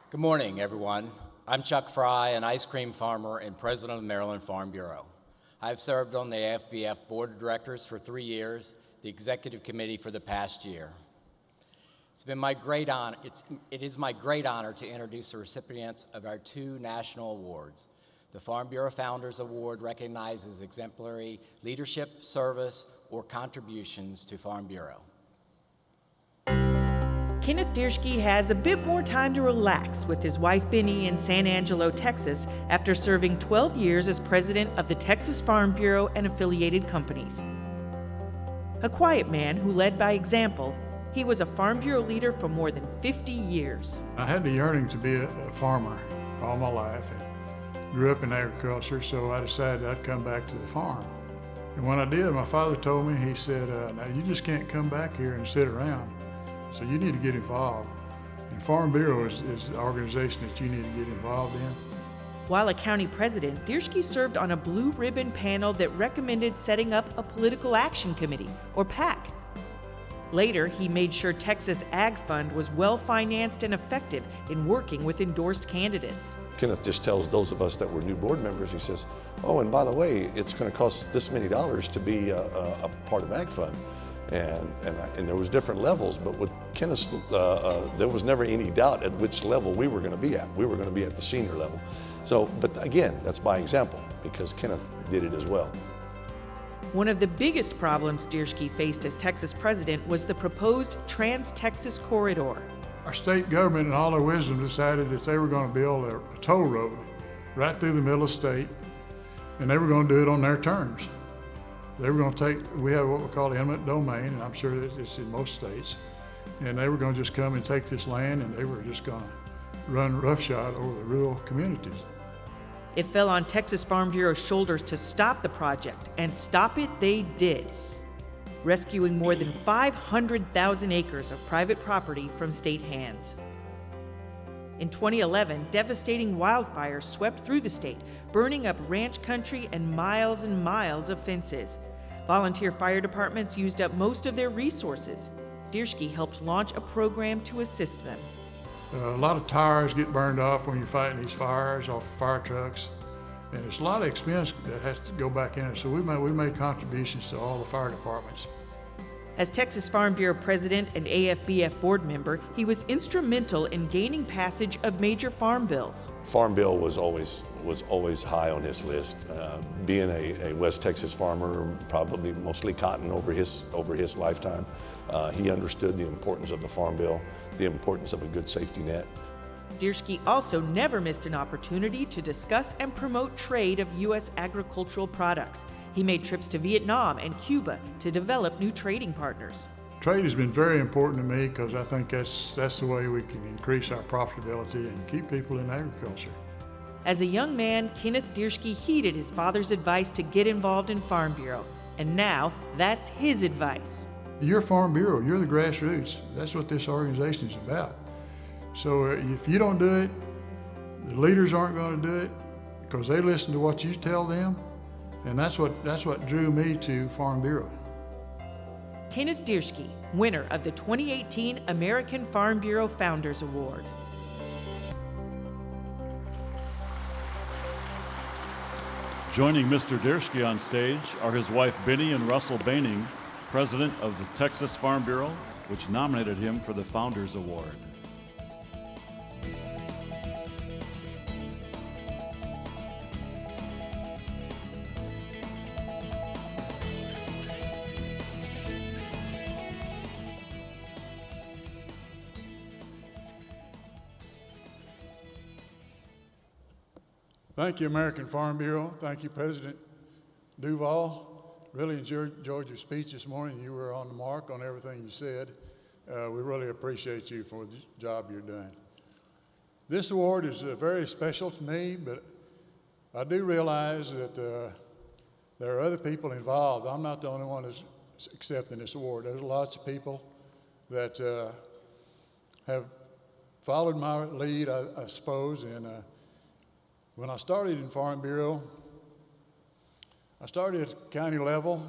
Good morning, everyone. I'm Chuck Fry, an ice cream farmer and president of the Maryland Farm Bureau. I've served on the AFBF Board of Directors for 3 years, the Executive Committee for the past year. It is my great honor to introduce the recipients of our 2 national awards. The Farm Bureau Founders Award recognizes exemplary leadership, service, or contributions to Farm Bureau. Kenneth Dierschke has a bit more time to relax with his wife Benny in San Angelo, Texas, after serving 12 years as president of the Texas Farm Bureau and affiliated companies. A quiet man who led by example, he was a Farm Bureau leader for more than 50 years. I had the yearning to be a farmer all my life and grew up in agriculture, so I decided I'd come back to the farm. And when I did, my father told me, he said, now you just can't come back here and sit around. So you need to get involved. And Farm Bureau is the organization that you need to get involved in. While a county president, Dierschke served on a blue ribbon panel that recommended setting up a political action committee, or PAC. Later, he made sure Texas Ag Fund was well-financed and effective in working with endorsed candidates. Kenneth just tells those of us that were new board members, he says, oh, and by the way, it's going to cost this many dollars to be a part of Ag Fund. And there was different levels, but with Kenneth, there was never any doubt at which level we were going to be at. We were going to be at the senior level. So, but again, that's by example, because Kenneth did it as well. One of the biggest problems Dierschke faced as Texas president was the proposed Trans-Texas Corridor. Our state government, in all their wisdom, decided that they were going to build a toll road right through the middle of the state, and they were going to do it on their terms. They were going to we have what we call the eminent domain, and I'm sure that it's in most states, and they were going to just come and take this land, and they were just going to run roughshod over the rural communities. It fell on Texas Farm Bureau's shoulders to stop the project, and stop it they did, rescuing more than 500,000 acres of private property from state hands. In 2011, devastating wildfires swept through the state, burning up ranch country and miles of fences. Volunteer fire departments used up most of their resources. Dierschke helped launch a program to assist them. A lot of tires get burned off when you're fighting these fires off the fire trucks, and it's a lot of expense that has to go back in it. So we made contributions to all the fire departments. As Texas Farm Bureau president and AFBF board member, he was instrumental in gaining passage of major farm bills. Farm Bill was always high on his list. Being a West Texas farmer, probably mostly cotton over his lifetime, he understood the importance of the Farm Bill, the importance of a good safety net. Dierschke also never missed an opportunity to discuss and promote trade of U.S. agricultural products. He made trips to Vietnam and Cuba to develop new trading partners. Trade has been very important to me because I think that's the way we can increase our profitability and keep people in agriculture. As a young man, Kenneth Dierschke heeded his father's advice to get involved in Farm Bureau, and now that's his advice. You're Farm Bureau, you're the grassroots. That's what this organization is about. So if you don't do it, the leaders aren't going to do it because they listen to what you tell them, and that's what drew me to Farm Bureau. Kenneth Dierschke, winner of the 2018 American Farm Bureau Founders Award. Joining Mr. Dierschke on stage are his wife Benny and Russell Baining, president of the Texas Farm Bureau, which nominated him for the Founders Award. Thank you, American Farm Bureau. Thank you, President Duval. Really enjoyed your speech this morning. You were on the mark on everything you said. We really appreciate you for the job you're doing. This award is very special to me, but I do realize that there are other people involved. I'm not the only one that's accepting this award. There's lots of people that have followed my lead, I suppose, and when I started in Farm Bureau, I started at county level,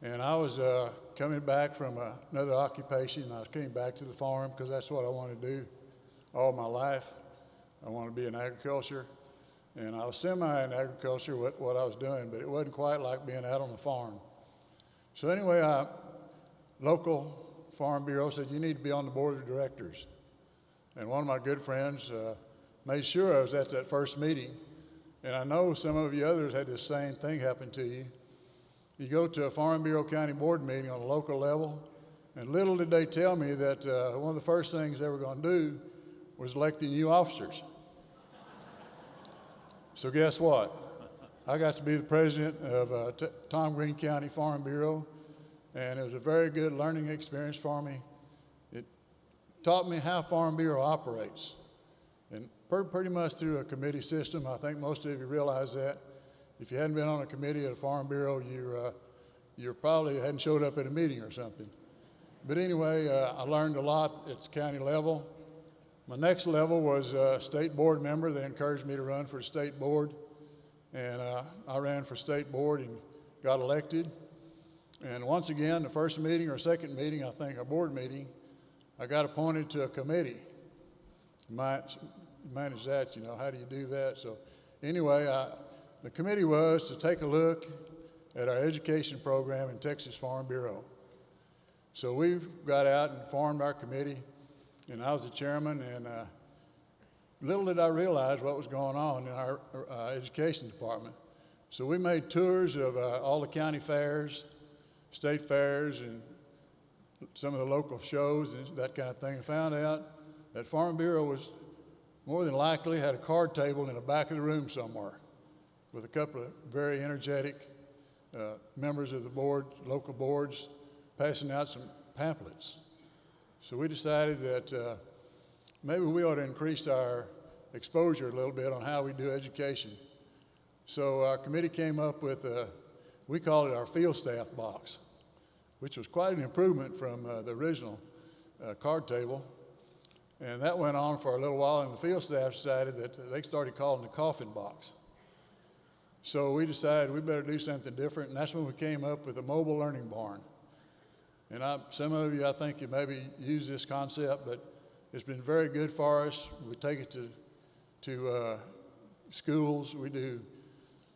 and I was coming back from another occupation. I came back to the farm because that's what I wanted to do all my life. I wanted to be in agriculture, and I was semi in agriculture, what I was doing, but it wasn't quite like being out on the farm. So anyway, local Farm Bureau said, you need to be on the board of directors. And one of my good friends made sure I was at that first meeting. And I know some of you others had the same thing happen to you. You go to a Farm Bureau County Board meeting on a local level, and little did they tell me that one of the first things they were going to do was electing new officers. So guess what? I got to be the president of Tom Green County Farm Bureau, and it was a very good learning experience for me. It taught me how Farm Bureau operates, and pretty much through a committee system. I think most of you realize that. If you hadn't been on a committee at a Farm Bureau, you probably hadn't showed up at a meeting or something. But anyway, I learned a lot at the county level. My next level was a state board member. They encouraged me to run for state board, and I ran for state board and got elected. And once again, the first meeting or second meeting, I think, a board meeting, I got appointed to a committee. Manage that, you know, how do you do that? So anyway, the committee was to take a look at our education program in Texas Farm Bureau. So we got out and formed our committee, and I was the chairman, and little did I realize what was going on in our education department. So we made tours of all the county fairs, state fairs, and some of the local shows and that kind of thing, and found out that Farm Bureau was more than likely had a card table in the back of the room somewhere with a couple of very energetic members of the board, local boards, passing out some pamphlets. So we decided that maybe we ought to increase our exposure a little bit on how we do education. So our committee came up with, we called it our field staff box, which was quite an improvement from the original card table. And that went on for a little while, and the field staff decided that they started calling it the coffin box. So we decided we better do something different, and that's when we came up with a mobile learning barn. And some of you, I think, you maybe use this concept, but it's been very good for us. We take it to schools. We do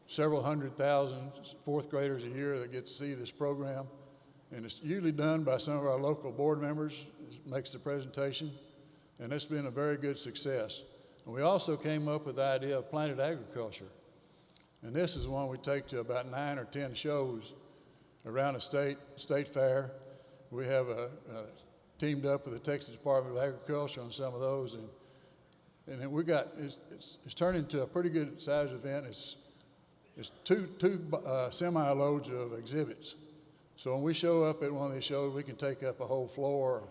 several 100,000 fourth graders a year that get to see this program. And it's usually done by some of our local board members, makes the presentation. And it's been a very good success. And we also came up with the idea of planted agriculture. And this is one we take to about 9 or 10 shows around the state fair. We have teamed up with the Texas Department of Agriculture on some of those, and we got it's turned into a pretty good sized event. It's two semi-loads of exhibits. So when we show up at one of these shows, we can take up a whole floor,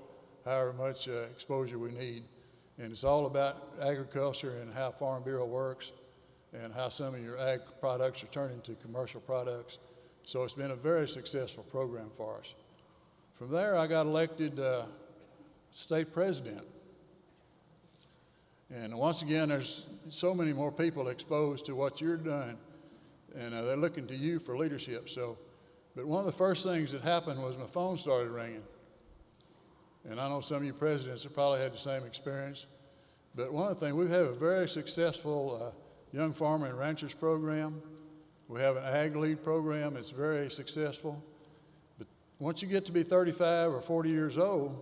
however much exposure we need. And it's all about agriculture and how Farm Bureau works and how some of your ag products are turned into commercial products. So it's been a very successful program for us. From there, I got elected state president. And once again, there's so many more people exposed to what you're doing, and they're looking to you for leadership. But one of the first things that happened was my phone started ringing. And I know some of you presidents have probably had the same experience. But one of the things, we have a very successful young farmer and ranchers program. We have an ag lead program. It's very successful. But once you get to be 35 or 40 years old,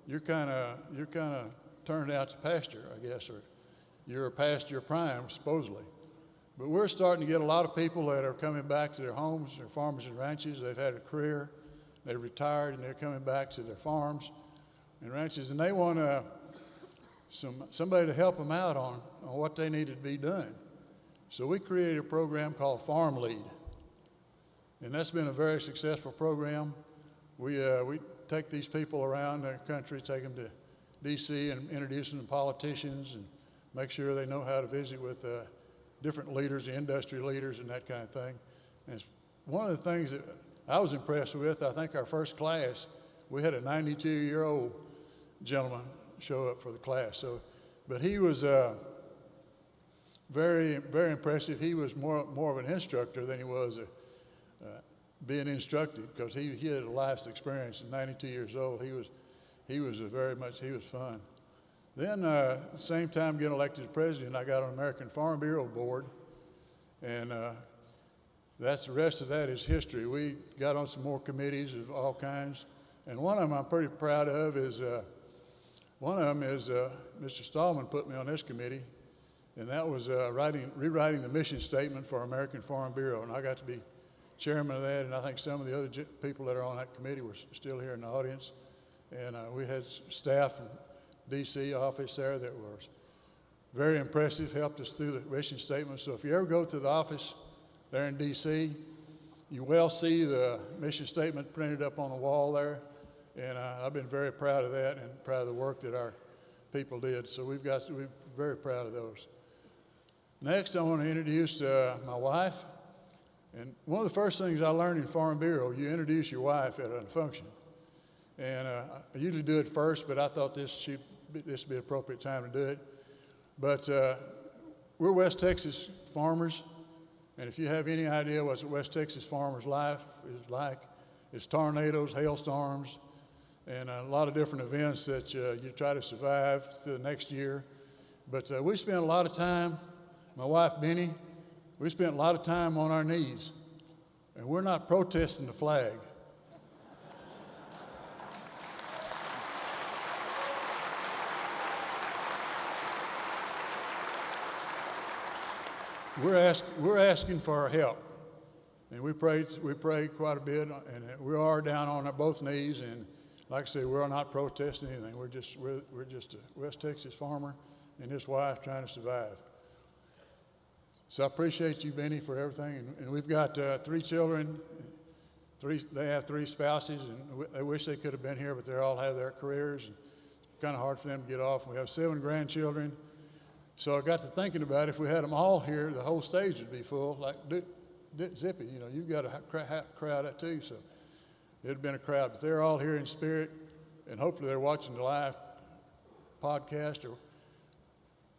you're kind of turned out to pasture, I guess, or you're past your prime, supposedly. But we're starting to get a lot of people that are coming back to their homes, their farmers and ranches. They've had a career, they've retired, and they're coming back to their farms and ranches, and they want somebody to help them out on what they need to be doing. So we created a program called Farm Lead, and that's been a very successful program. We take these people around the country, take them to D.C. and introduce them to politicians and make sure they know how to visit with different leaders, the industry leaders and that kind of thing. And it's one of the things that I was impressed with, I think our first class, we had a 92-year-old gentleman show up for the class. But he was very, very impressive. He was more of an instructor than he was being instructed, because he had a life's experience. At 92 years old, he was fun. Then, same time getting elected president, I got on American Farm Bureau board, and that's the rest of that is history. We got on some more committees of all kinds, and one of them I'm pretty proud of is Mr. Stallman put me on this committee, and that was rewriting the mission statement for American Farm Bureau, and I got to be chairman of that, and I think some of the other people that are on that committee were still here in the audience, and we had staff from D.C. office there that was very impressive, helped us through the mission statement. So if you ever go to the office there in D.C., you will see the mission statement printed up on the wall there, and I've been very proud of that and proud of the work that our people did. So we're very proud of those. Next, I want to introduce my wife. And one of the first things I learned in Farm Bureau, you introduce your wife at a function. And I usually do it first, but I thought this would be the appropriate time to do it. But we're West Texas farmers, and if you have any idea what West Texas farmers' life is like, it's tornadoes, hailstorms, and a lot of different events that you try to survive through the next year. But we spent a lot of time, my wife Benny, we spent a lot of time on our knees, and we're not protesting the flag. We're asking for help, and we prayed quite a bit, and we are down on our both knees. And like I say, we're not protesting anything. We're just a West Texas farmer and his wife trying to survive. So I appreciate you, Benny, for everything. And we've got 3 children. They have 3 spouses, and they wish they could have been here, but they all have their careers. And it's kind of hard for them to get off. We have 7 grandchildren. So I got to thinking about if we had them all here, the whole stage would be full. Like Zippy, you know, you've got a crowd that too, so it'd have been a crowd. But they're all here in spirit, and hopefully they're watching the live podcast.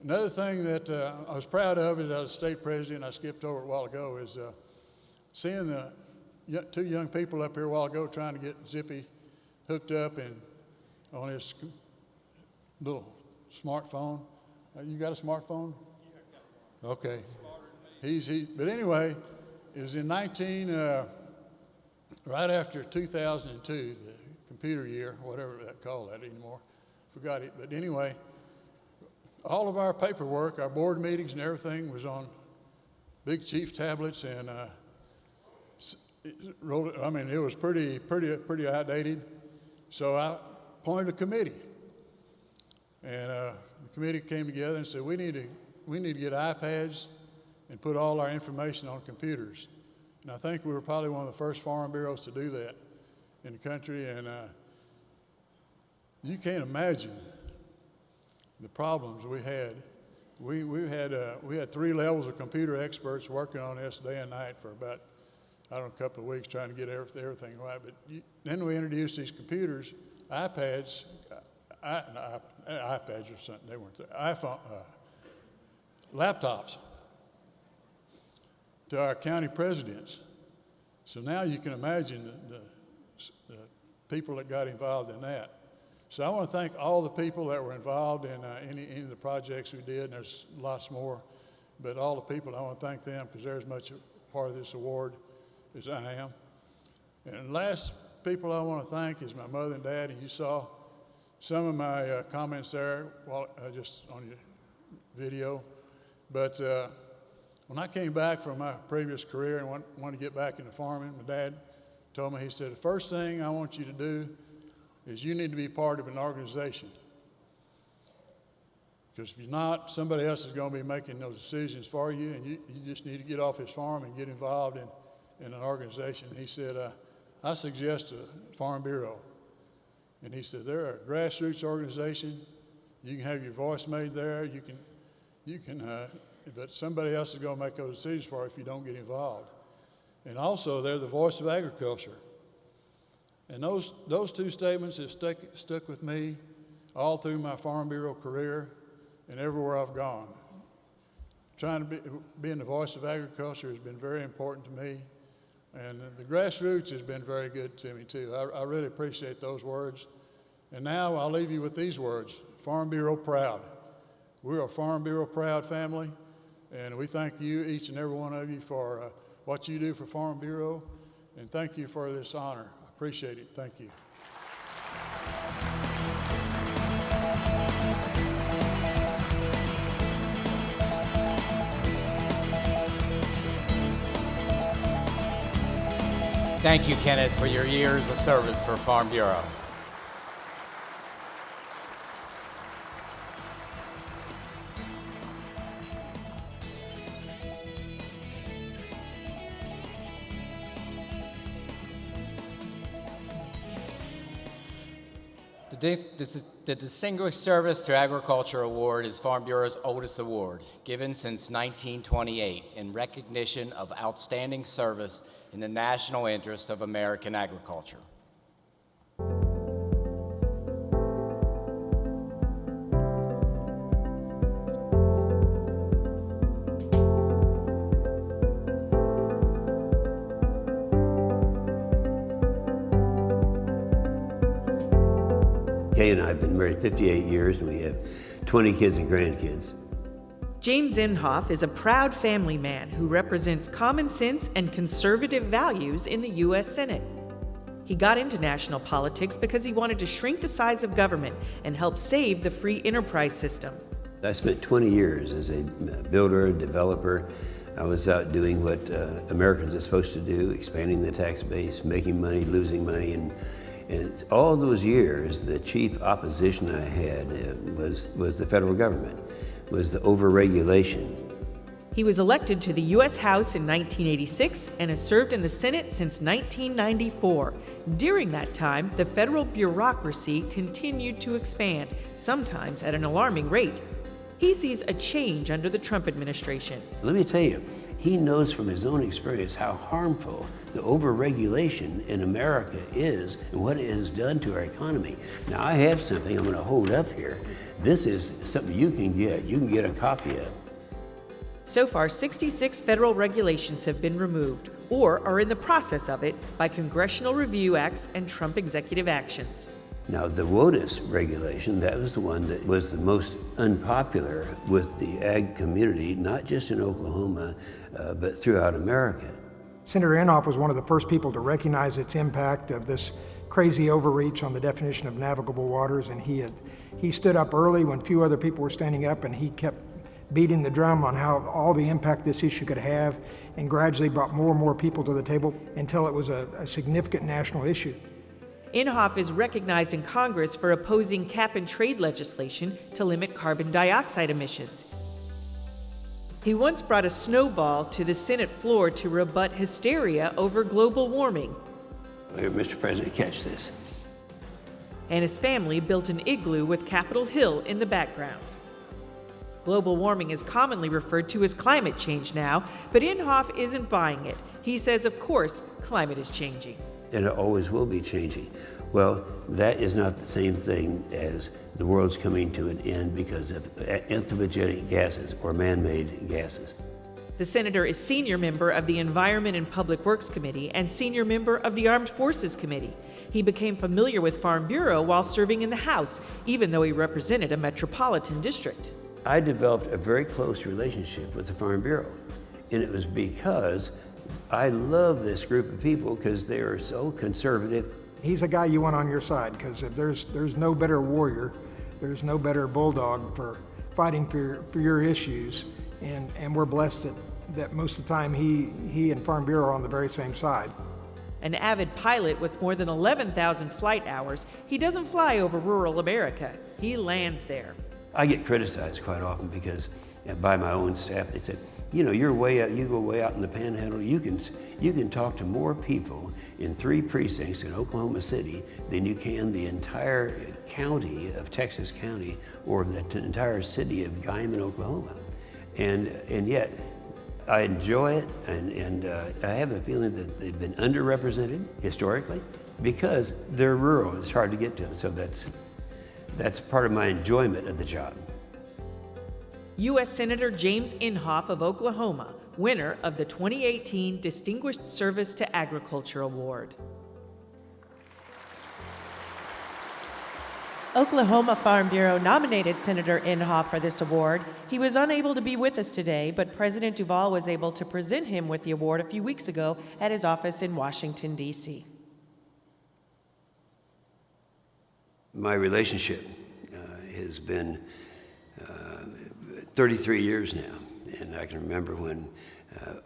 Another thing that I was proud of as I was state president, I skipped over it a while ago, is seeing the 2 young people up here a while ago trying to get Zippy hooked up and on his little smartphone. You got a smartphone? Yeah, okay. But anyway, it was in right after 2002, the computer year, whatever that called that anymore. Forgot it. But anyway, all of our paperwork, our board meetings and everything was on big chief tablets, and it was pretty outdated. So I appointed a committee, and the committee came together and said we need to get iPads and put all our information on computers. And I think we were probably one of the first farm bureaus to do that in the country. And you can't imagine the problems we had. We had 3 levels of computer experts working on this day and night for about, I don't know, a couple of weeks trying to get everything right. But then we introduced these computers, iPads, iPads or something, they weren't there, iPhone, laptops to our county presidents. So now you can imagine the people that got involved in that. So I want to thank all the people that were involved in any of the projects we did, and there's lots more, but all the people, I want to thank them because they're as much a part of this award as I am. And last people I want to thank is my mother and dad, and you saw some of my comments there just on your video. But when I came back from my previous career and wanted to get back into farming, my dad told me, he said, the first thing I want you to do is you need to be part of an organization. Because if you're not, somebody else is going to be making those decisions for you, and you just need to get off his farm and get involved in an organization. He said, I suggest a Farm Bureau. And he said, they're a grassroots organization. You can have your voice made there. But somebody else is going to make those decisions for you if you don't get involved. And also, they're the voice of agriculture. And those 2 statements have stuck with me all through my Farm Bureau career and everywhere I've gone. Trying to being the voice of agriculture has been very important to me. And the grassroots has been very good to me too. I really appreciate those words. And now I'll leave you with these words: Farm Bureau proud. We're a Farm Bureau proud family, and we thank you, each and every one of you, for what you do for Farm Bureau, and thank you for this honor. I appreciate it. Thank you. Thank you, Kenneth, for your years of service for Farm Bureau. The Distinguished Service to Agriculture Award is Farm Bureau's oldest award, given since 1928 in recognition of outstanding service in the national interest of American agriculture. Kay and I have been married 58 years, and we have 20 kids and grandkids. James Inhofe is a proud family man who represents common sense and conservative values in the U.S. Senate. He got into national politics because he wanted to shrink the size of government and help save the free enterprise system. I spent 20 years as a builder, developer. I was out doing what Americans are supposed to do, expanding the tax base, making money, losing money, and all those years, the chief opposition I had was the federal government, was the overregulation. He was elected to the U.S. House in 1986 and has served in the Senate since 1994. During that time, the federal bureaucracy continued to expand, sometimes at an alarming rate. He sees a change under the Trump administration. Let me tell you, he knows from his own experience how harmful the overregulation in America is and what it has done to our economy. Now, I have something I'm going to hold up here. This is something you can get. You can get a copy of. So far, 66 federal regulations have been removed or are in the process of it by congressional review acts and Trump executive actions. Now, the WOTUS regulation, that was the one that was the most unpopular with the ag community, not just in Oklahoma, but throughout America. Senator Inhofe was one of the first people to recognize its impact of this crazy overreach on the definition of navigable waters, and he stood up early when few other people were standing up, and he kept beating the drum on how all the impact this issue could have, and gradually brought more and more people to the table until it was a significant national issue. Inhofe is recognized in Congress for opposing cap-and-trade legislation to limit carbon dioxide emissions. He once brought a snowball to the Senate floor to rebut hysteria over global warming. Here, Mr. President, catch this. And his family built an igloo with Capitol Hill in the background. Global warming is commonly referred to as climate change now, but Inhofe isn't buying it. He says, of course, climate is changing. And it always will be changing. Well, that is not the same thing as the world's coming to an end because of anthropogenic gases or man-made gases. The senator is senior member of the Environment and Public Works Committee and senior member of the Armed Forces Committee. He became familiar with Farm Bureau while serving in the House, even though he represented a metropolitan district. I developed a very close relationship with the Farm Bureau, and it was because I love this group of people because they are so conservative. He's a guy you want on your side, because if there's no better warrior, there's no better bulldog for fighting for your issues, and we're blessed that most of the time he and Farm Bureau are on the very same side. An avid pilot with more than 11,000 flight hours, he doesn't fly over rural America. He lands there. I get criticized quite often because by my own staff, they said, you know, you're way out, you go way out in the panhandle, you can talk to more people in 3 precincts in Oklahoma City than you can the entire county of Texas County or the entire city of Guymon, Oklahoma. And yet, I enjoy it, and I have a feeling that they've been underrepresented historically because they're rural. It's hard to get to them, so that's part of my enjoyment of the job. U.S. Senator James Inhofe of Oklahoma, winner of the 2018 Distinguished Service to Agriculture Award. Oklahoma Farm Bureau nominated Senator Inhofe for this award. He was unable to be with us today, but President Duvall was able to present him with the award a few weeks ago at his office in Washington, D.C. My relationship has been 33 years now, and I can remember when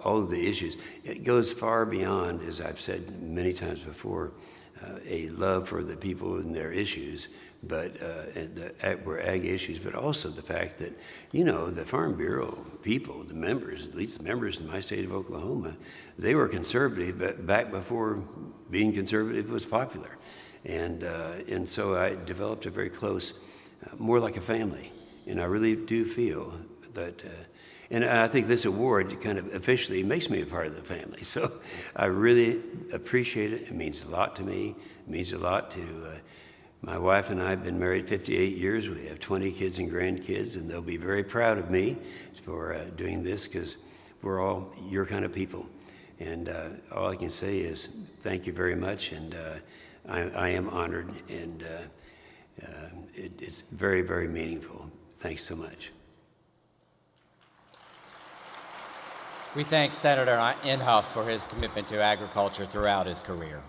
all of the issues, it goes far beyond, as I've said many times before, a love for the people and their issues, but were ag issues, but also the fact that, you know, the Farm Bureau people, the members, at least the members in my state of Oklahoma, they were conservative, but back before being conservative was popular. And so I developed a very close, more like a family. And I really do feel that, and I think this award kind of officially makes me a part of the family. So I really appreciate it. It means a lot to me. It means a lot to my wife and I have been married 58 years. We have 20 kids and grandkids, and they'll be very proud of me for doing this, because we're all your kind of people. And all I can say is thank you very much, and I am honored, and it's very, very meaningful. Thanks so much. We thank Senator Inhofe for his commitment to agriculture throughout his career.